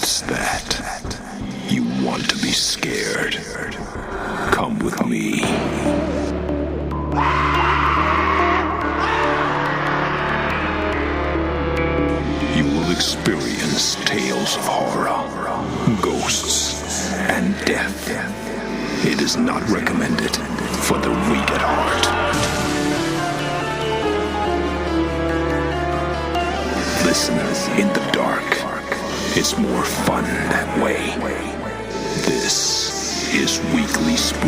What's that? You want to be scared? Come with me. You will experience tales of horror, ghosts, and death. It is not recommended for the weak at heart. Listen in the dark. It's more fun that way. This is Weekly Spooky.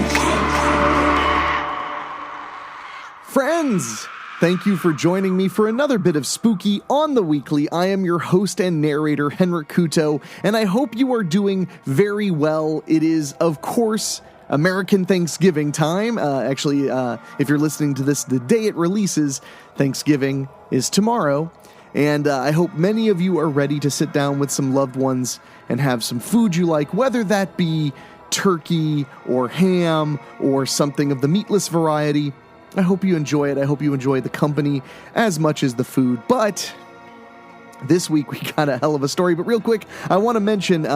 Friends, thank you for joining me for another bit of Spooky on the Weekly. I am your host and narrator, Henrik Kuto, and I hope you are doing very well. It is, of course, American Thanksgiving time. If you're listening to this the day it releases, Thanksgiving is tomorrow. And I hope many of you are ready to sit down with some loved ones and have some food you like, whether that be turkey or ham or something of the meatless variety. I hope you enjoy it. I hope you enjoy the company as much as the food. But this week we got a hell of a story. But real quick, I want to mention,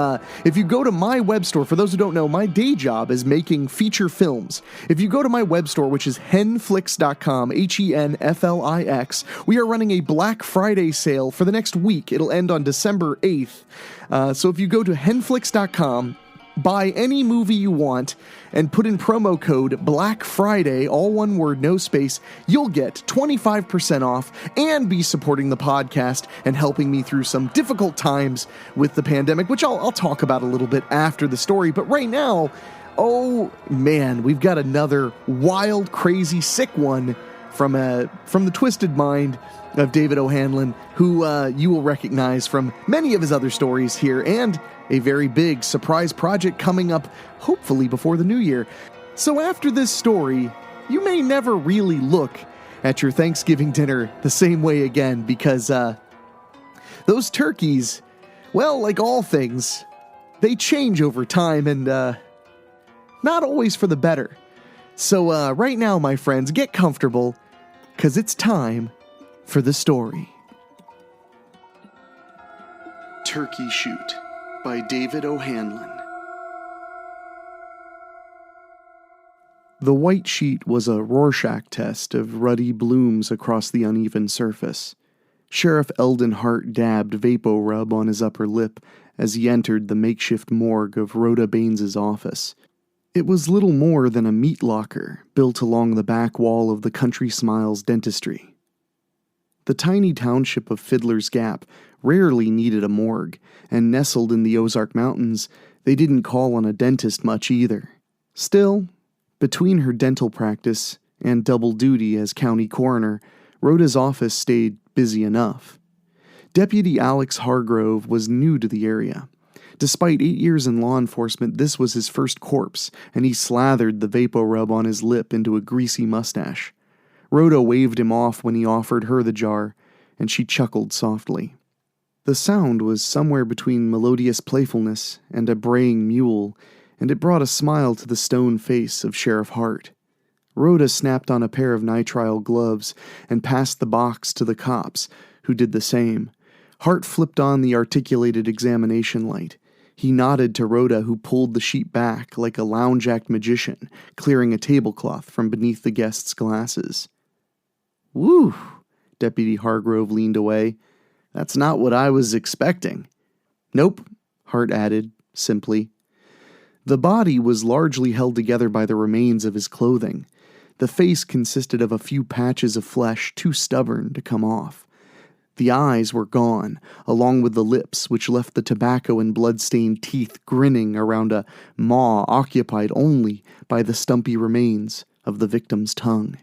if you go to my web store, for those who don't know, my day job is making feature films. If you go to my web store, which is henflix.com, HENFLIX, we are running a Black Friday sale for the next week. It'll end on December 8th. So if you go to henflix.com, buy any movie you want, and put in promo code Black Friday, all one word, no space, you'll get 25% off and be supporting the podcast and helping me through some difficult times with the pandemic, which I'll talk about a little bit after the story. But right now, oh man, we've got another wild, crazy, sick one from the twisted mind of David O'Hanlon, who you will recognize from many of his other stories here, and a very big surprise project coming up, hopefully before the new year. So after this story, you may never really look at your Thanksgiving dinner the same way again, because those turkeys, well, like all things, they change over time, and not always for the better. So right now, my friends, get comfortable, because it's time for the story. Turkey Shoot by David O'Hanlon. The white sheet was a Rorschach test of ruddy blooms across the uneven surface. Sheriff Eldon Hart dabbed Vapo-Rub on his upper lip as he entered the makeshift morgue of Rhoda Baines's office. It was little more than a meat locker built along the back wall of the Country Smiles dentistry. The tiny township of Fiddler's Gap rarely needed a morgue, and nestled in the Ozark Mountains, they didn't call on a dentist much either. Still, between her dental practice and double duty as county coroner, Rhoda's office stayed busy enough. Deputy Alex Hargrove was new to the area. Despite 8 years in law enforcement, this was his first corpse, and he slathered the Vapo-Rub on his lip into a greasy mustache. Rhoda waved him off when he offered her the jar, and she chuckled softly. The sound was somewhere between melodious playfulness and a braying mule, and it brought a smile to the stone face of Sheriff Hart. Rhoda snapped on a pair of nitrile gloves and passed the box to the cops, who did the same. Hart flipped on the articulated examination light. He nodded to Rhoda, who pulled the sheet back like a lounge-act magician, clearing a tablecloth from beneath the guests' glasses. "Whew," Deputy Hargrove leaned away. "That's not what I was expecting." "Nope," Hart added, simply. The body was largely held together by the remains of his clothing. The face consisted of a few patches of flesh too stubborn to come off. The eyes were gone, along with the lips, which left the tobacco and blood-stained teeth grinning around a maw occupied only by the stumpy remains of the victim's tongue.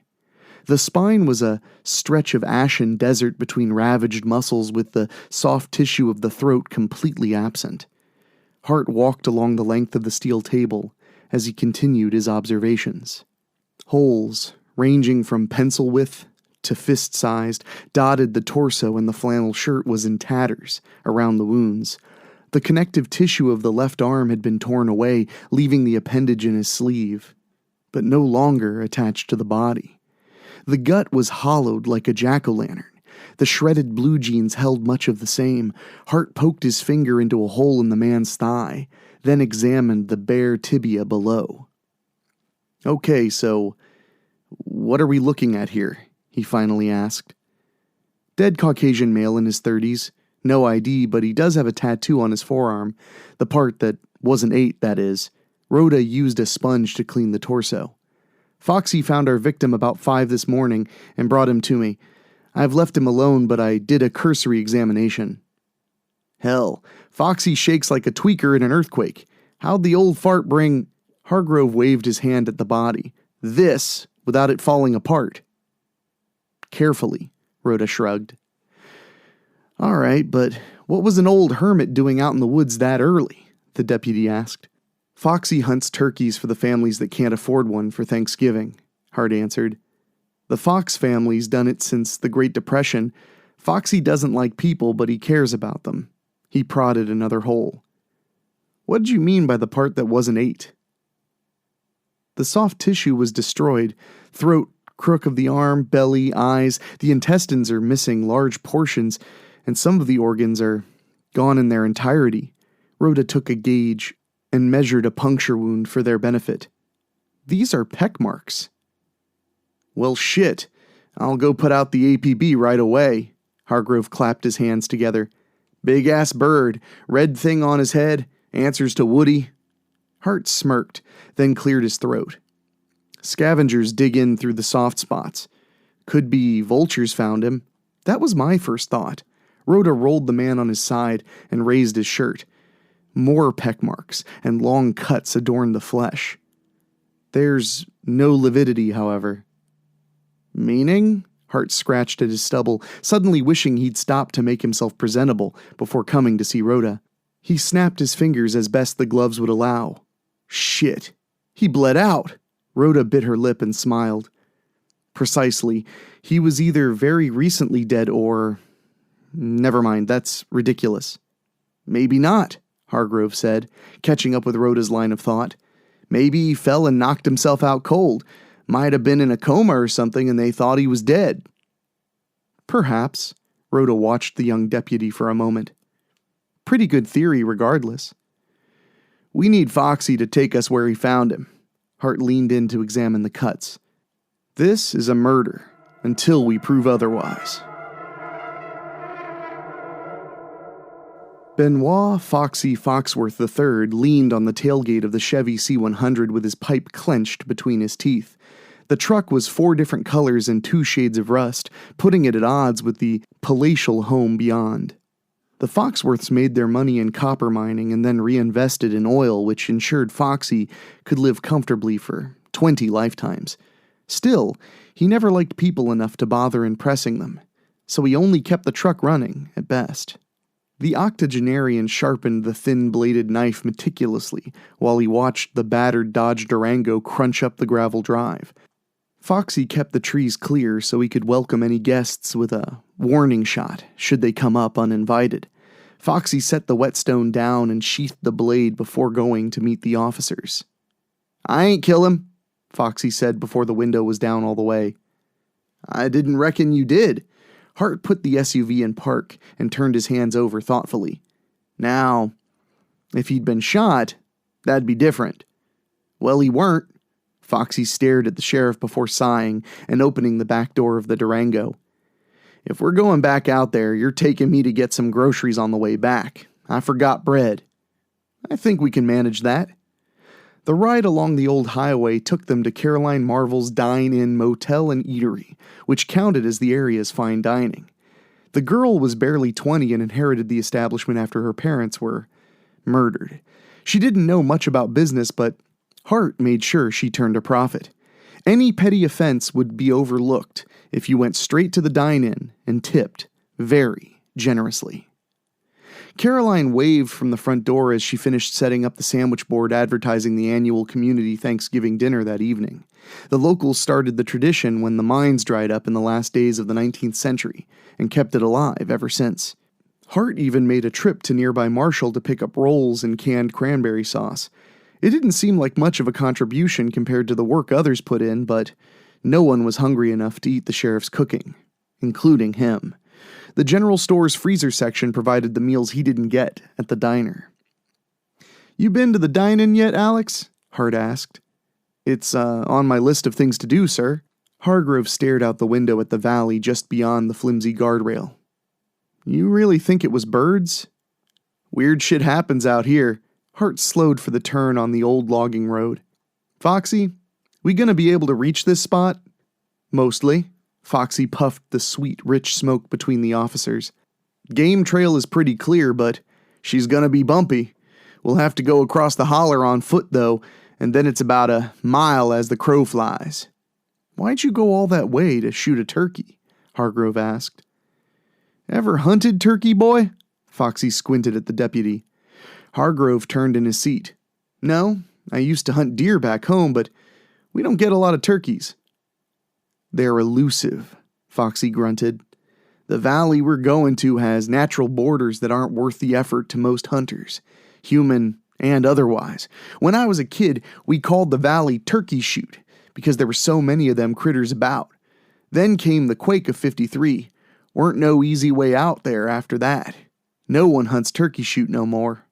The spine was a stretch of ashen desert between ravaged muscles, with the soft tissue of the throat completely absent. Hart walked along the length of the steel table as he continued his observations. Holes, ranging from pencil width to fist-sized, dotted the torso, and the flannel shirt was in tatters around the wounds. The connective tissue of the left arm had been torn away, leaving the appendage in his sleeve, but no longer attached to the body. The gut was hollowed like a jack-o'-lantern, The shredded blue jeans held much of the same. Hart poked his finger into a hole in the man's thigh, then examined the bare tibia below. "Okay, so what are we looking at here?" he finally asked. "Dead Caucasian male in his 30s. No ID, but he does have a tattoo on his forearm. The part that wasn't ate, that is. Rhoda used a sponge to clean the torso. Foxy found our victim about 5 this morning and brought him to me. I've left him alone, but I did a cursory examination." "Hell, Foxy shakes like a tweaker in an earthquake. How'd the old fart bring—" Hargrove waved his hand at the body. "This, without it falling apart." "Carefully," Rhoda shrugged. "All right, but what was an old hermit doing out in the woods that early?" the deputy asked. "Foxy hunts turkeys for the families that can't afford one for Thanksgiving," Hart answered. "The Fox family's done it since the Great Depression. Foxy doesn't like people, but he cares about them." He prodded another hole. "What'd you mean by the part that wasn't ate?" "The soft tissue was destroyed. Throat, crook of the arm, belly, eyes. The intestines are missing large portions, and some of the organs are gone in their entirety." Rhoda took a gauge and measured a puncture wound for their benefit. "These are peck marks." "Well, shit. I'll go put out the APB right away." Hargrove clapped his hands together. "Big-ass bird, red thing on his head, answers to Woody." Hart smirked, then cleared his throat. "Scavengers dig in through the soft spots. Could be vultures found him. That was my first thought." Rhoda rolled the man on his side and raised his shirt. More peck marks and long cuts adorned the flesh. "There's no lividity, however." "Meaning?" Hart scratched at his stubble, suddenly wishing he'd stopped to make himself presentable before coming to see Rhoda. He snapped his fingers as best the gloves would allow. "Shit. He bled out." Rhoda bit her lip and smiled. "Precisely. He was either very recently dead or— Never mind, that's ridiculous." "Maybe not," Hargrove said, catching up with Rhoda's line of thought. "Maybe he fell and knocked himself out cold. Might have been in a coma or something and they thought he was dead." "Perhaps." Rhoda watched the young deputy for a moment. "Pretty good theory regardless." "We need Foxy to take us where he found him." Hart leaned in to examine the cuts. "This is a murder, until we prove otherwise." Benoit Foxy Foxworth III leaned on the tailgate of the Chevy C100 with his pipe clenched between his teeth. The truck was 4 different colors and 2 shades of rust, putting it at odds with the palatial home beyond. The Foxworths made their money in copper mining and then reinvested in oil, which ensured Foxy could live comfortably for 20 lifetimes. Still, he never liked people enough to bother impressing them, so he only kept the truck running, at best. The octogenarian sharpened the thin-bladed knife meticulously while he watched the battered Dodge Durango crunch up the gravel drive. Foxy kept the trees clear so he could welcome any guests with a warning shot should they come up uninvited. Foxy set the whetstone down and sheathed the blade before going to meet the officers. "I ain't kill him," Foxy said before the window was down all the way. "I didn't reckon you did." Hart put the SUV in park and turned his hands over thoughtfully. "Now, if he'd been shot, that'd be different." "Well, he weren't." Foxy stared at the sheriff before sighing and opening the back door of the Durango. "If we're going back out there, you're taking me to get some groceries on the way back. I forgot bread." "I think we can manage that." The ride along the old highway took them to Caroline Marvel's Dine-In Motel and Eatery, which counted as the area's fine dining. The girl was barely 20 and inherited the establishment after her parents were murdered. She didn't know much about business, but Hart made sure she turned a profit. Any petty offense would be overlooked if you went straight to the dine-in and tipped very generously. Caroline waved from the front door as she finished setting up the sandwich board advertising the annual community Thanksgiving dinner that evening. The locals started the tradition when the mines dried up in the last days of the 19th century and kept it alive ever since. Hart even made a trip to nearby Marshall to pick up rolls and canned cranberry sauce. It didn't seem like much of a contribution compared to the work others put in, but no one was hungry enough to eat the sheriff's cooking, including him. The general store's freezer section provided the meals he didn't get at the diner. "You been to the dine-in yet, Alex?" Hart asked. "It's on my list of things to do, sir." Hargrove stared out the window at the valley just beyond the flimsy guardrail. "You really think it was birds?" "Weird shit happens out here." Hart slowed for the turn on the old logging road. "Foxy, we gonna be able to reach this spot?" "Mostly." Foxy puffed the sweet, rich smoke between the officers. "Game trail is pretty clear, but she's gonna be bumpy. We'll have to go across the holler on foot, though, and then it's about a mile as the crow flies." "Why'd you go all that way to shoot a turkey?" Hargrove asked. "Ever hunted turkey, boy?" Foxy squinted at the deputy. Hargrove turned in his seat. "No, I used to hunt deer back home, but we don't get a lot of turkeys." "They're elusive," Foxy grunted. "The valley we're going to has natural borders that aren't worth the effort to most hunters, human and otherwise. When I was a kid, we called the valley Turkey Shoot because there were so many of them critters about. Then came the quake of '53. Weren't no easy way out there after that. No one hunts Turkey Shoot no more."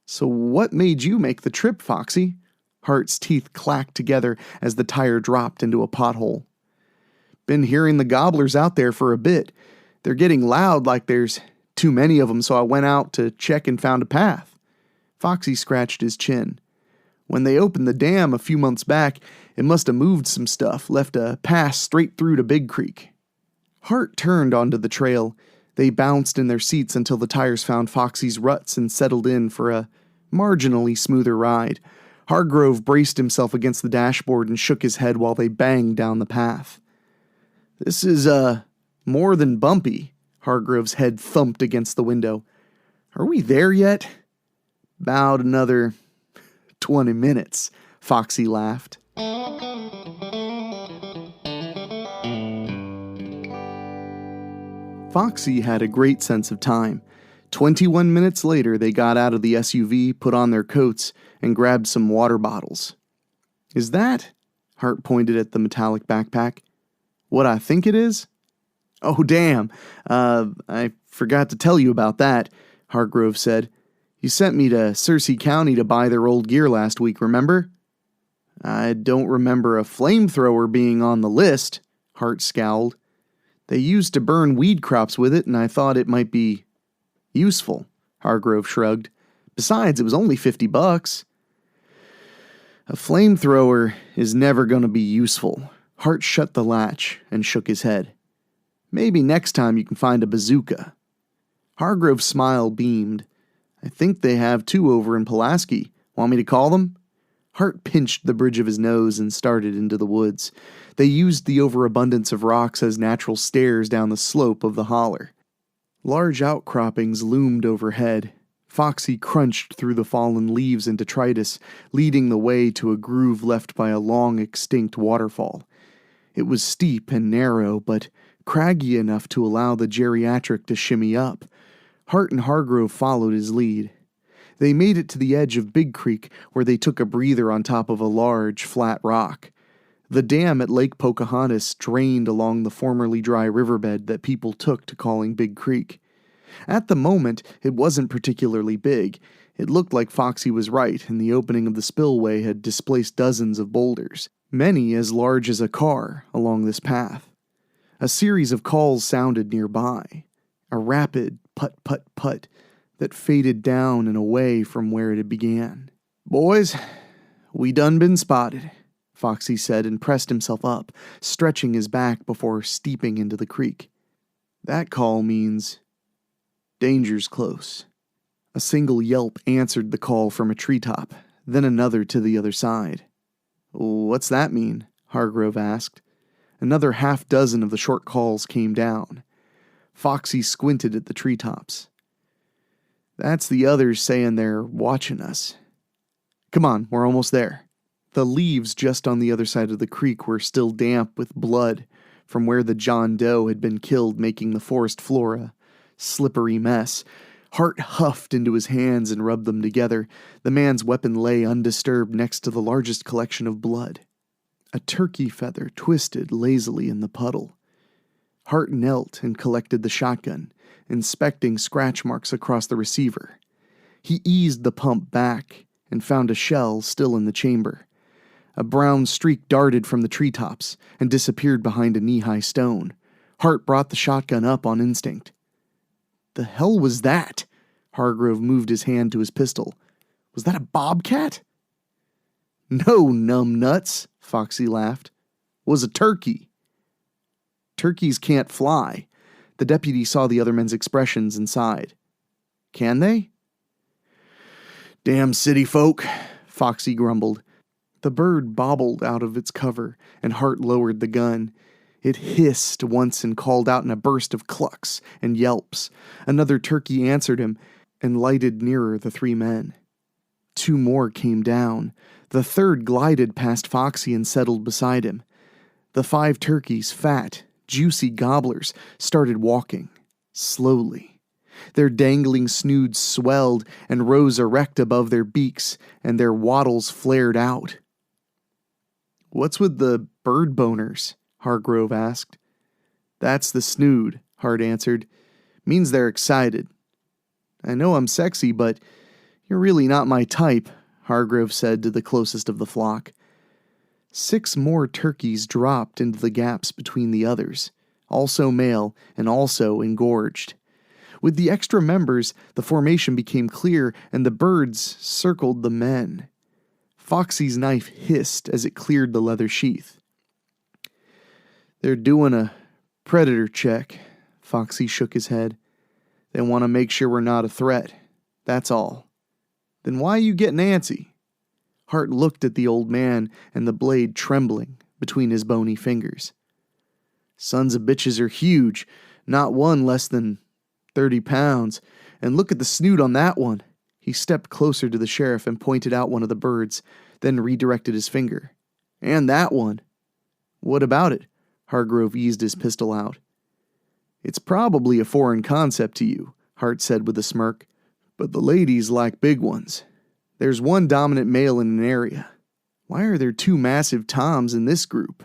"So what made you make the trip, Foxy?" Hart's teeth clacked together as the tire dropped into a pothole. "Been hearing the gobblers out there for a bit. They're getting loud like there's too many of them, so I went out to check and found a path." Foxy scratched his chin. "When they opened the dam a few months back, it must have moved some stuff, left a pass straight through to Big Creek." Hart turned onto the trail. They bounced in their seats until the tires found Foxy's ruts and settled in for a marginally smoother ride. Hargrove braced himself against the dashboard and shook his head while they banged down the path. "This is, more than bumpy." Hargrove's head thumped against the window. "Are we there yet?" "About another 20 minutes, Foxy laughed. Foxy had a great sense of time. 21 minutes later, they got out of the SUV, put on their coats, and grabbed some water bottles. "Is that," Hart pointed at the metallic backpack, "what I think it is?" "Oh, damn. I forgot to tell you about that," Hargrove said. "You sent me to Searcy County to buy their old gear last week, remember?" "I don't remember a flamethrower being on the list," Hart scowled. "They used to burn weed crops with it, and I thought it might be useful," Hargrove shrugged. "Besides, it was only $50. "A flamethrower is never going to be useful." Hart shut the latch and shook his head. "Maybe next time you can find a bazooka." Hargrove's smile beamed. "I think they have two over in Pulaski. Want me to call them?" Hart pinched the bridge of his nose and started into the woods. They used the overabundance of rocks as natural stairs down the slope of the holler. Large outcroppings loomed overhead. Foxy crunched through the fallen leaves and detritus, leading the way to a groove left by a long-extinct waterfall. It was steep and narrow, but craggy enough to allow the geriatric to shimmy up. Hart and Hargrove followed his lead. They made it to the edge of Big Creek, where they took a breather on top of a large, flat rock. The dam at Lake Pocahontas drained along the formerly dry riverbed that people took to calling Big Creek. At the moment, it wasn't particularly big. It looked like Foxy was right, and the opening of the spillway had displaced dozens of boulders, many as large as a car, along this path. A series of calls sounded nearby. A rapid put-put-put that faded down and away from where it began. "Boys, we done been spotted," Foxy said and pressed himself up, stretching his back before steeping into the creek. "That call means danger's close." A single yelp answered the call from a treetop, then another to the other side. "What's that mean?" Hargrove asked. Another half-dozen of the short calls came down. Foxy squinted at the treetops. "That's the others saying they're watching us." "Come on, we're almost there." The leaves just on the other side of the creek were still damp with blood from where the John Doe had been killed, making the forest floor a slippery mess. Hart huffed into his hands and rubbed them together. The man's weapon lay undisturbed next to the largest collection of blood. A turkey feather twisted lazily in the puddle. Hart knelt and collected the shotgun, inspecting scratch marks across the receiver. He eased the pump back and found a shell still in the chamber. A brown streak darted from the treetops and disappeared behind a knee-high stone. Hart brought the shotgun up on instinct. The hell was that? Hargrove moved his hand to his pistol. Was that a bobcat? No, numbnuts, Foxy laughed. Was a turkey. Turkeys can't fly. The deputy saw the other men's expressions and sighed. Can they? Damn city folk, Foxy grumbled. The bird bobbled out of its cover, and Hart lowered the gun. It hissed once and called out in a burst of clucks and yelps. Another turkey answered him and lighted nearer the three men. Two more came down. The third glided past Foxy and settled beside him. The 5 turkeys, fat, juicy gobblers, started walking, slowly. Their dangling snoods swelled and rose erect above their beaks, and their wattles flared out. What's with the bird boners? Hargrove asked. That's the snood, Hart answered. Means they're excited. I know I'm sexy, but you're really not my type, Hargrove said to the closest of the flock. 6 more turkeys dropped into the gaps between the others, also male and also engorged. With the extra members, the formation became clear, and the birds circled the men. Foxy's knife hissed as it cleared the leather sheath. They're doing a predator check, Foxy shook his head. They want to make sure we're not a threat. That's all. Then why you getting antsy? Hart looked at the old man and the blade trembling between his bony fingers. Sons of bitches are huge, not one less than 30 pounds. And look at the snoot on that one. He stepped closer to the sheriff and pointed out one of the birds, then redirected his finger. And that one. What about it? Hargrove eased his pistol out. It's probably a foreign concept to you, Hart said with a smirk, but the ladies like big ones. There's one dominant male in an area. Why are there 2 massive toms in this group?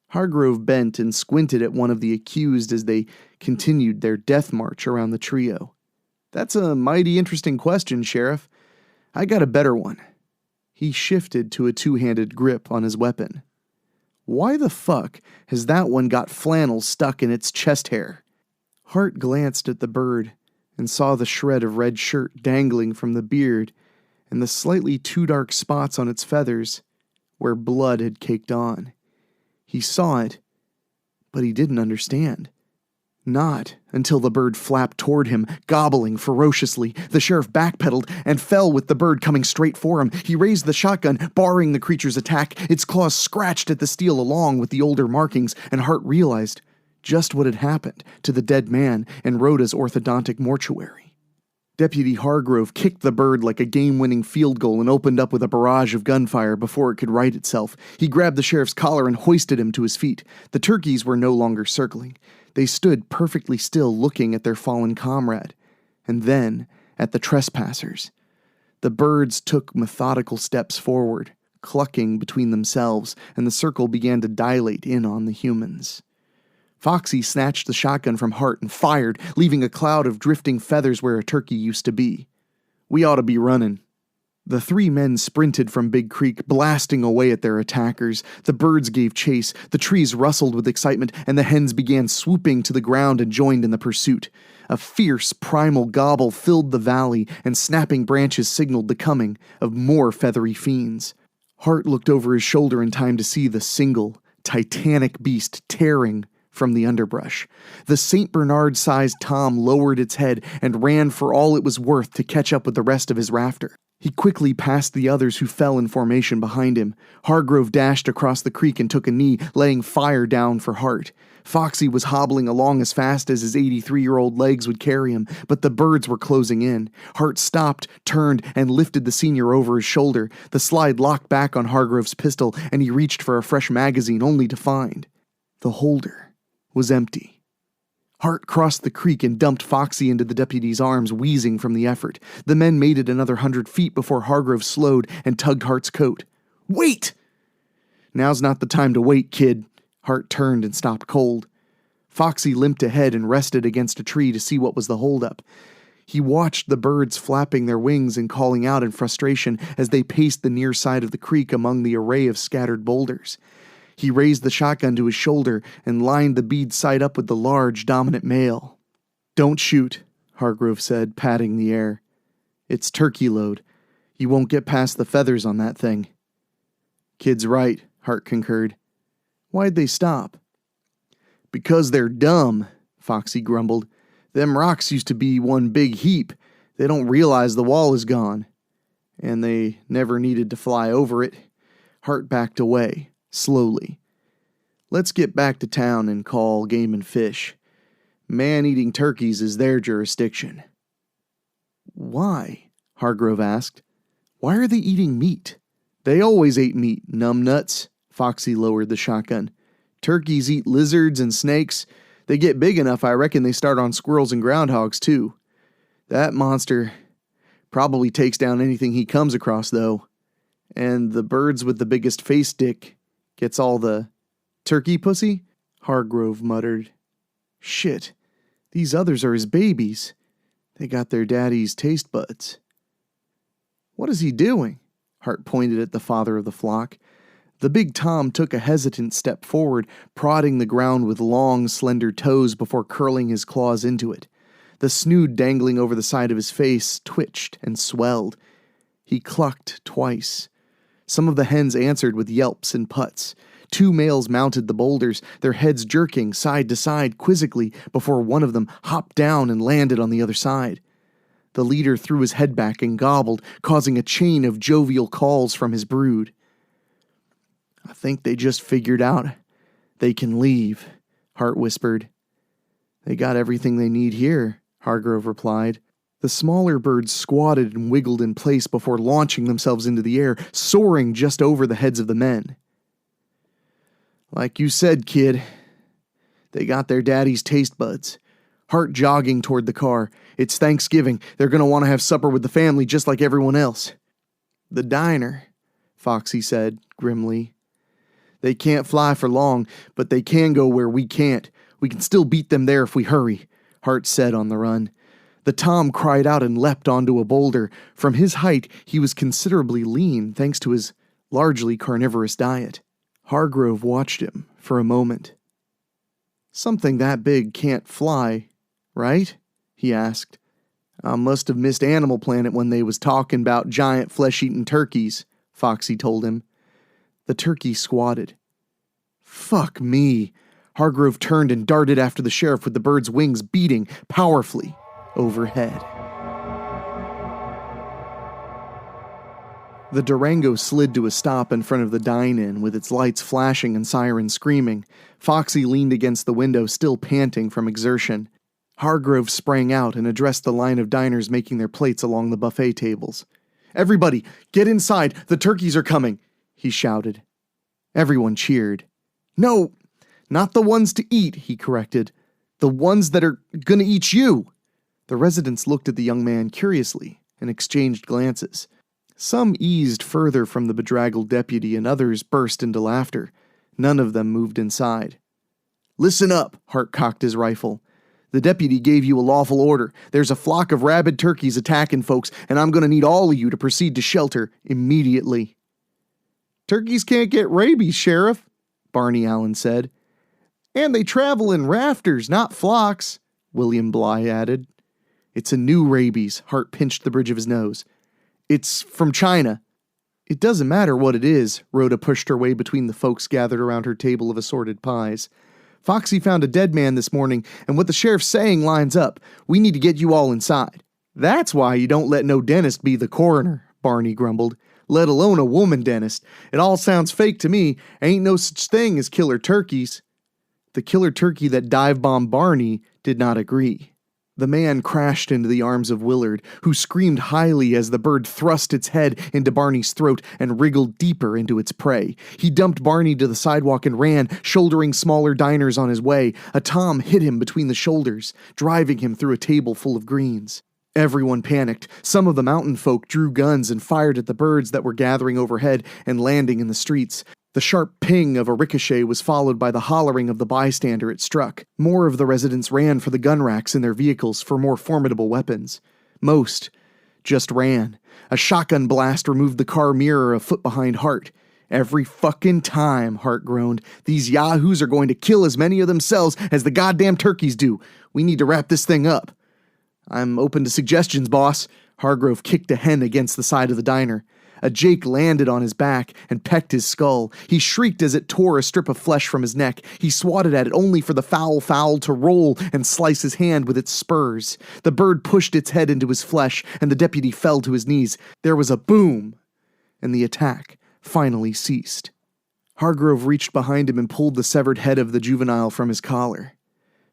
Hargrove bent and squinted at one of the accused as they continued their death march around the trio. That's a mighty interesting question, Sheriff. I got a better one. He shifted to a 2-handed grip on his weapon. Why the fuck has that one got flannel stuck in its chest hair? Hart glanced at the bird and saw the shred of red shirt dangling from the beard and the slightly too dark spots on its feathers where blood had caked on. He saw it, but he didn't understand. Not until the bird flapped toward him, gobbling ferociously. The sheriff backpedaled and fell with the bird coming straight for him. He raised the shotgun, barring the creature's attack. Its claws scratched at the steel along with the older markings, and Hart realized just what had happened to the dead man in Rhoda's orthodontic mortuary. Deputy Hargrove kicked the bird like a game-winning field goal and opened up with a barrage of gunfire before it could right itself. He grabbed the sheriff's collar and hoisted him to his feet. The turkeys were no longer circling. They stood perfectly still, looking at their fallen comrade, and then at the trespassers. The birds took methodical steps forward, clucking between themselves, and the circle began to dilate in on the humans. Foxy snatched the shotgun from Hart and fired, leaving a cloud of drifting feathers where a turkey used to be. We ought to be running. The 3 men sprinted from Big Creek, blasting away at their attackers. The birds gave chase, the trees rustled with excitement, and the hens began swooping to the ground and joined in the pursuit. A fierce, primal gobble filled the valley, and snapping branches signaled the coming of more feathery fiends. Hart looked over his shoulder in time to see the single, titanic beast tearing from the underbrush. The St. Bernard-sized tom lowered its head and ran for all it was worth to catch up with the rest of his rafter. He quickly passed the others who fell in formation behind him. Hargrove dashed across the creek and took a knee, laying fire down for Hart. Foxy was hobbling along as fast as his 83-year-old legs would carry him, but the birds were closing in. Hart stopped, turned, and lifted the senior over his shoulder. The slide locked back on Hargrove's pistol, and he reached for a fresh magazine only to find the holder was empty. Hart crossed the creek and dumped Foxy into the deputy's arms, wheezing from the effort. The men made it another 100 feet before Hargrove slowed and tugged Hart's coat. Wait! Now's not the time to wait, kid. Hart turned and stopped cold. Foxy limped ahead and rested against a tree to see what was the holdup. He watched the birds flapping their wings and calling out in frustration as they paced the near side of the creek among the array of scattered boulders. He raised the shotgun to his shoulder and lined the bead sight up with the large, dominant male. "Don't shoot," Hargrove said, patting the air. "It's turkey load. You won't get past the feathers on that thing." "Kid's right," Hart concurred. "Why'd they stop?" "Because they're dumb," Foxy grumbled. "Them rocks used to be one big heap. They don't realize the wall is gone." "And they never needed to fly over it." Hart backed away, slowly. "Let's get back to town and call Game and Fish. Man-eating turkeys is their jurisdiction." "Why?" Hargrove asked. "Why are they eating meat?" "They always ate meat, numbnuts." Foxy lowered the shotgun. "Turkeys eat lizards and snakes. They get big enough, I reckon they start on squirrels and groundhogs, too. That monster probably takes down anything he comes across, though. And the birds with the biggest face stick gets all the turkey pussy?" Hargrove muttered. "Shit, these others are his babies. They got their daddy's taste buds." "What is he doing?" Hart pointed at the father of the flock. The big Tom took a hesitant step forward, prodding the ground with long, slender toes before curling his claws into it. The snood dangling over the side of his face twitched and swelled. He clucked twice. Some of the hens answered with yelps and putts. 2 males mounted the boulders, their heads jerking side to side quizzically before one of them hopped down and landed on the other side. The leader threw his head back and gobbled, causing a chain of jovial calls from his brood. "I think they just figured out they can leave," Hart whispered. "They got everything they need here," Hargrove replied. The smaller birds squatted and wiggled in place before launching themselves into the air, soaring just over the heads of the men. "Like you said, kid, they got their daddy's taste buds." Hart jogging toward the car. "It's Thanksgiving. They're going to want to have supper with the family just like everyone else." "The diner," Foxy said grimly. "They can't fly for long, but they can go where we can't. We can still beat them there if we hurry," Hart said on the run. The Tom cried out and leapt onto a boulder. From his height, he was considerably lean thanks to his largely carnivorous diet. Hargrove watched him for a moment. "Something that big can't fly, right?" he asked. "I must have missed Animal Planet when they was talking about giant flesh-eating turkeys," Foxy told him. The turkey squatted. "Fuck me." Hargrove turned and darted after the sheriff with the bird's wings beating powerfully overhead. The Durango slid to a stop in front of the dine-in with its lights flashing and sirens screaming. Foxy leaned against the window, still panting from exertion. Hargrove sprang out and addressed the line of diners making their plates along the buffet tables. "Everybody, get inside! The turkeys are coming!" he shouted. Everyone cheered. "No, not the ones to eat," he corrected. "The ones that are gonna eat you." The residents looked at the young man curiously and exchanged glances. Some eased further from the bedraggled deputy and others burst into laughter. None of them moved inside. "Listen up," Hart cocked his rifle. "The deputy gave you a lawful order. There's a flock of rabid turkeys attacking folks, and I'm going to need all of you to proceed to shelter immediately." "Turkeys can't get rabies, Sheriff," Barney Allen said. "And they travel in rafters, not flocks," William Bly added. "It's a new rabies," Hart pinched the bridge of his nose. "It's from China." "It doesn't matter what it is," Rhoda pushed her way between the folks gathered around her table of assorted pies. "Foxy found a dead man this morning, and what the sheriff's saying lines up. We need to get you all inside." "That's why you don't let no dentist be the coroner," Barney grumbled. "Let alone a woman dentist. It all sounds fake to me. Ain't no such thing as killer turkeys." The killer turkey that dive-bombed Barney did not agree. The man crashed into the arms of Willard, who screamed highly as the bird thrust its head into Barney's throat and wriggled deeper into its prey. He dumped Barney to the sidewalk and ran, shouldering smaller diners on his way. A Tom hit him between the shoulders, driving him through a table full of greens. Everyone panicked. Some of the mountain folk drew guns and fired at the birds that were gathering overhead and landing in the streets. The sharp ping of a ricochet was followed by the hollering of the bystander it struck. More of the residents ran for the gun racks in their vehicles for more formidable weapons. Most just ran. A shotgun blast removed the car mirror a foot behind Hart. "Every fucking time," Hart groaned. "These yahoos are going to kill as many of themselves as the goddamn turkeys do. We need to wrap this thing up." "I'm open to suggestions, boss." Hargrove kicked a hen against the side of the diner. A Jake landed on his back and pecked his skull. He shrieked as it tore a strip of flesh from his neck. He swatted at it only for the fowl to roll and slice his hand with its spurs. The bird pushed its head into his flesh, and the deputy fell to his knees. There was a boom, and the attack finally ceased. Hargrove reached behind him and pulled the severed head of the juvenile from his collar.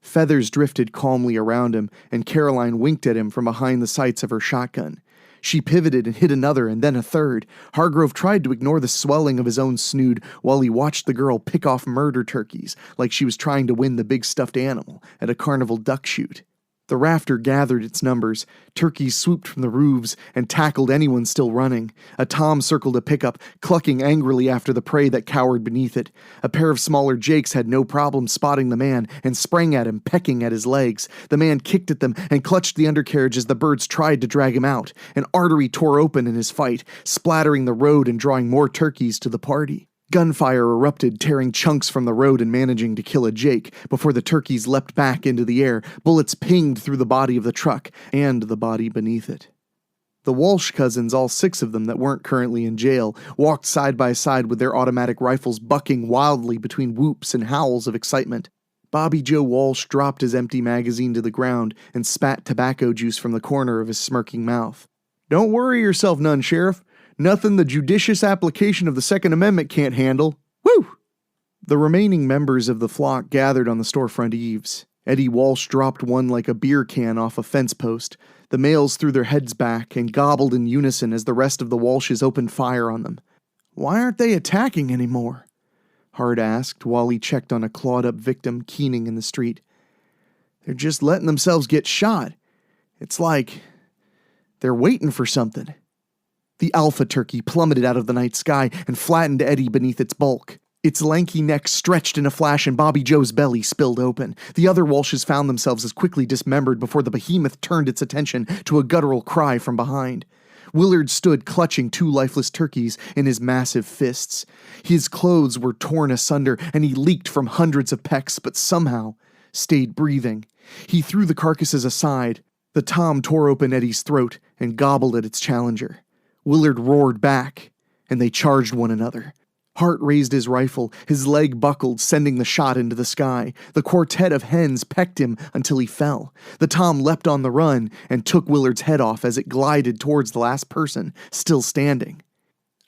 Feathers drifted calmly around him, and Caroline winked at him from behind the sights of her shotgun. She pivoted and hit another and then a third. Hargrove tried to ignore the swelling of his own snood while he watched the girl pick off murder turkeys like she was trying to win the big stuffed animal at a carnival duck shoot. The rafter gathered its numbers. Turkeys swooped from the roofs and tackled anyone still running. A tom circled a pickup, clucking angrily after the prey that cowered beneath it. A pair of smaller jakes had no problem spotting the man and sprang at him, pecking at his legs. The man kicked at them and clutched the undercarriage as the birds tried to drag him out. An artery tore open in his fight, splattering the road and drawing more turkeys to the party. Gunfire erupted, tearing chunks from the road and managing to kill a Jake before the turkeys leapt back into the air. Bullets pinged through the body of the truck and the body beneath it. The Walsh cousins, all 6 of them that weren't currently in jail, walked side by side with their automatic rifles bucking wildly between whoops and howls of excitement. Bobby Joe Walsh dropped his empty magazine to the ground and spat tobacco juice from the corner of his smirking mouth. "Don't worry yourself none, Sheriff. Nothing the judicious application of the Second Amendment can't handle. Woo!" The remaining members of the flock gathered on the storefront eaves. Eddie Walsh dropped one like a beer can off a fence post. The males threw their heads back and gobbled in unison as the rest of the Walshes opened fire on them. "Why aren't they attacking anymore?" Hart asked while he checked on a clawed-up victim keening in the street. "They're just letting themselves get shot. It's like they're waiting for something." The alpha turkey plummeted out of the night sky and flattened Eddie beneath its bulk. Its lanky neck stretched in a flash and Bobby Joe's belly spilled open. The other Walshes found themselves as quickly dismembered before the behemoth turned its attention to a guttural cry from behind. Willard stood clutching 2 lifeless turkeys in his massive fists. His clothes were torn asunder and he leaked from hundreds of pecks, but somehow stayed breathing. He threw the carcasses aside. The tom tore open Eddie's throat and gobbled at its challenger. Willard roared back, and they charged one another. Hart raised his rifle, his leg buckled, sending the shot into the sky. The quartet of hens pecked him until he fell. The tom leapt on the run and took Willard's head off as it glided towards the last person, still standing.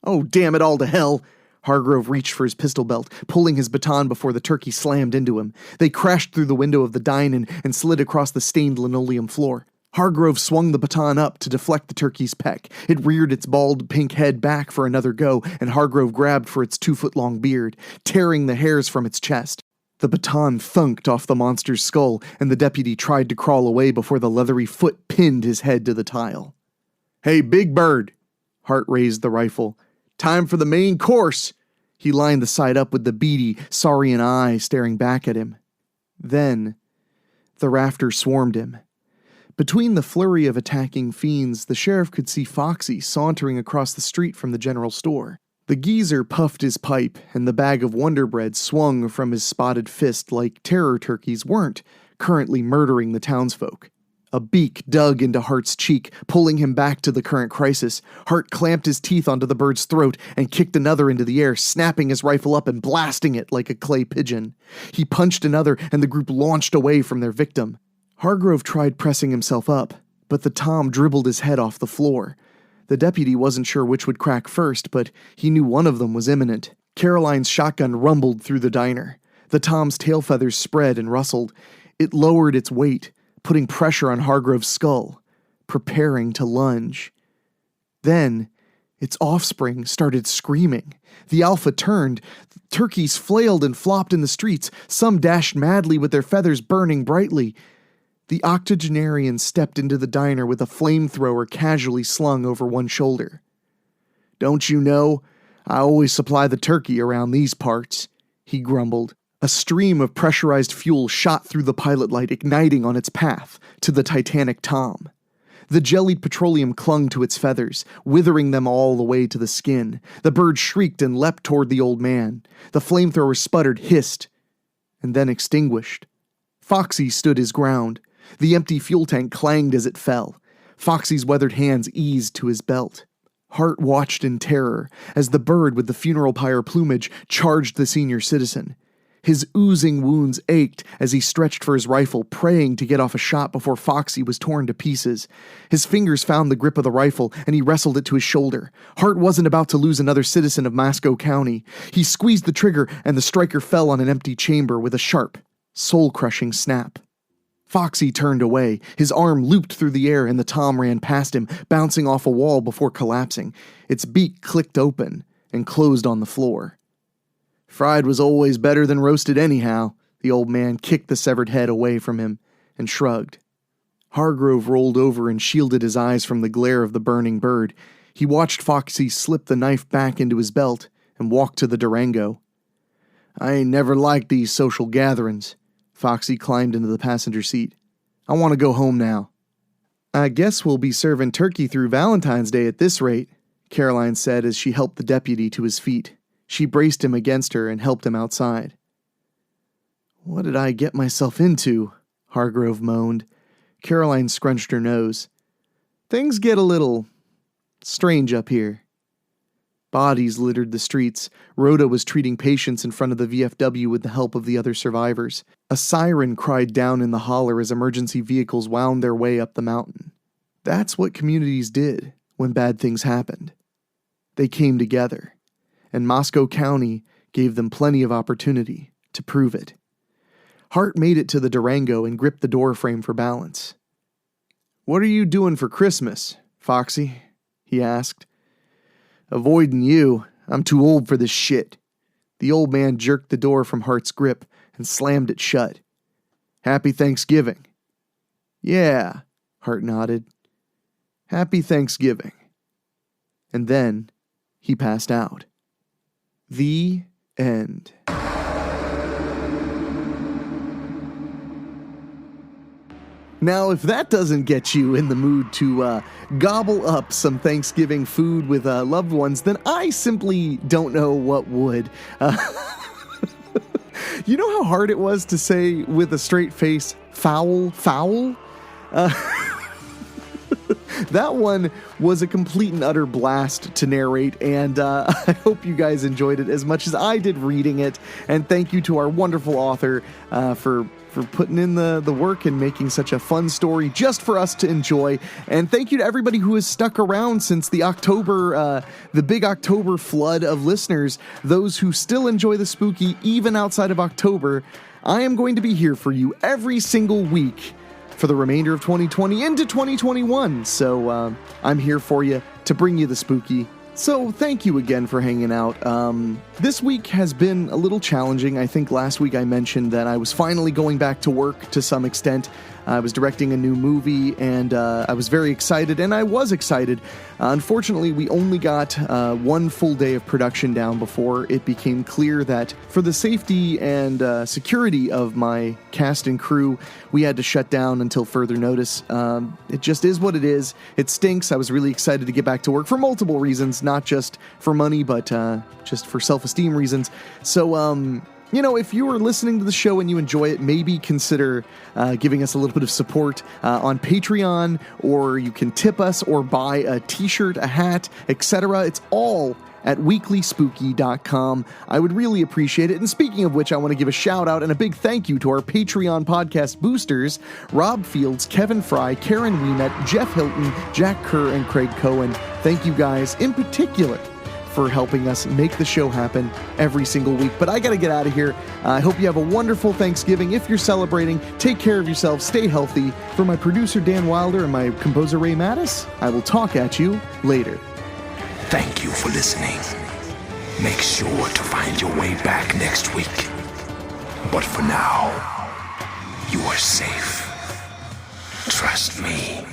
"Oh, damn it all to hell!" Hargrove reached for his pistol belt, pulling his baton before the turkey slammed into him. They crashed through the window of the dine-in and slid across the stained linoleum floor. Hargrove swung the baton up to deflect the turkey's peck. It reared its bald pink head back for another go, and Hargrove grabbed for its 2-foot-long beard, tearing the hairs from its chest. The baton thunked off the monster's skull, and the deputy tried to crawl away before the leathery foot pinned his head to the tile. "Hey, Big Bird!" Hart raised the rifle. "Time for the main course!" He lined the sight up with the beady, saurian eye staring back at him. Then, the rafter swarmed him. Between the flurry of attacking fiends, the sheriff could see Foxy sauntering across the street from the general store. The geezer puffed his pipe, and the bag of Wonder Bread swung from his spotted fist like terror turkeys weren't currently murdering the townsfolk. A beak dug into Hart's cheek, pulling him back to the current crisis. Hart clamped his teeth onto the bird's throat and kicked another into the air, snapping his rifle up and blasting it like a clay pigeon. He punched another, and the group launched away from their victim. Hargrove tried pressing himself up, but the tom dribbled his head off the floor. The deputy wasn't sure which would crack first, but he knew one of them was imminent. Caroline's shotgun rumbled through the diner. The tom's tail feathers spread and rustled. It lowered its weight, putting pressure on Hargrove's skull, preparing to lunge. Then, its offspring started screaming. The alpha turned. Turkeys flailed and flopped in the streets. Some dashed madly with their feathers burning brightly. The octogenarian stepped into the diner with a flamethrower casually slung over one shoulder. "Don't you know? "I always supply the turkey around these parts," he grumbled. A stream of pressurized fuel shot through the pilot light, igniting on its path to the Titanic Tom. The jellied petroleum clung to its feathers, withering them all the way to the skin. The bird shrieked and leapt toward the old man. The flamethrower sputtered, hissed, and then extinguished. Foxy stood his ground. The empty fuel tank clanged as it fell. Foxy's weathered hands eased to his belt. Hart watched in terror as the bird with the funeral pyre plumage charged the senior citizen. His oozing wounds ached as he stretched for his rifle, praying to get off a shot before Foxy was torn to pieces. His fingers found the grip of the rifle, and he wrestled it to his shoulder. Hart wasn't about to lose another citizen of Masco County. He squeezed the trigger, and the striker fell on an empty chamber with a sharp, soul-crushing snap. Foxy turned away. His arm looped through the air, and the Tom ran past him, bouncing off a wall before collapsing. Its beak clicked open and closed on the floor. "Fried was always better than roasted anyhow." The old man kicked the severed head away from him and shrugged. Hargrove rolled over and shielded his eyes from the glare of the burning bird. He watched Foxy slip the knife back into his belt and walk to the Durango. "I ain't never liked these social gatherings." Foxy climbed into the passenger seat. "I want to go home now." "I guess we'll be serving turkey through Valentine's Day at this rate," Caroline said as she helped the deputy to his feet. She braced him against her and helped him outside. "What did I get myself into?" Hargrove moaned. Caroline scrunched her nose. "Things get a little strange up here." Bodies littered the streets. Rhoda was treating patients in front of the VFW with the help of the other survivors. A siren cried down in the holler as emergency vehicles wound their way up the mountain. That's what communities did when bad things happened. They came together. And Moscow County gave them plenty of opportunity to prove it. Hart made it to the Durango and gripped the door frame for balance. "What are you doing for Christmas, Foxy?" he asked. "Avoiding you. I'm too old for this shit." The old man jerked the door from Hart's grip and slammed it shut. "Happy Thanksgiving." "Yeah," Hart nodded. "Happy Thanksgiving." And then he passed out. The end. Now, if that doesn't get you in the mood to gobble up some Thanksgiving food with loved ones, then I simply don't know what would. You know how hard it was to say with a straight face, foul? That one was a complete and utter blast to narrate, and I hope you guys enjoyed it as much as I did reading it. And thank you to our wonderful author for putting in the work and making such a fun story just for us to enjoy. And thank you to everybody who has stuck around since the big October flood of listeners, those who still enjoy the spooky even outside of October. I am going to be here for you every single week for the remainder of 2020 into 2021. So I'm here for you to bring you the spooky. So thank you again for hanging out. This week has been a little challenging. I think last week I mentioned that I was finally going back to work to some extent. I was directing a new movie, and I was very excited, and I was excited. Unfortunately, we only got one full day of production down before it became clear that for the safety and security of my cast and crew, we had to shut down until further notice. It just is what it is. It stinks. I was really excited to get back to work for multiple reasons, not just for money, but just for self-esteem reasons. So, if you are listening to the show and you enjoy it, maybe consider giving us a little bit of support on Patreon, or you can tip us or buy a t-shirt, a hat, etc. It's all at WeeklySpooky.com. I would really appreciate it. And speaking of which, I want to give a shout out and a big thank you to our Patreon podcast boosters, Rob Fields, Kevin Fry, Karen Wiemet, Jeff Hilton, Jack Kerr, and Craig Cohen. Thank you guys in particular for helping us make the show happen every single week. But I gotta get out of here. I hope you have a wonderful Thanksgiving. If you're celebrating, take care of yourself, stay healthy. For my producer Dan Wilder and my composer Ray Mattis, I will talk at you later. Thank you for listening. Make sure to find your way back next week. But for now, you are safe. Trust me.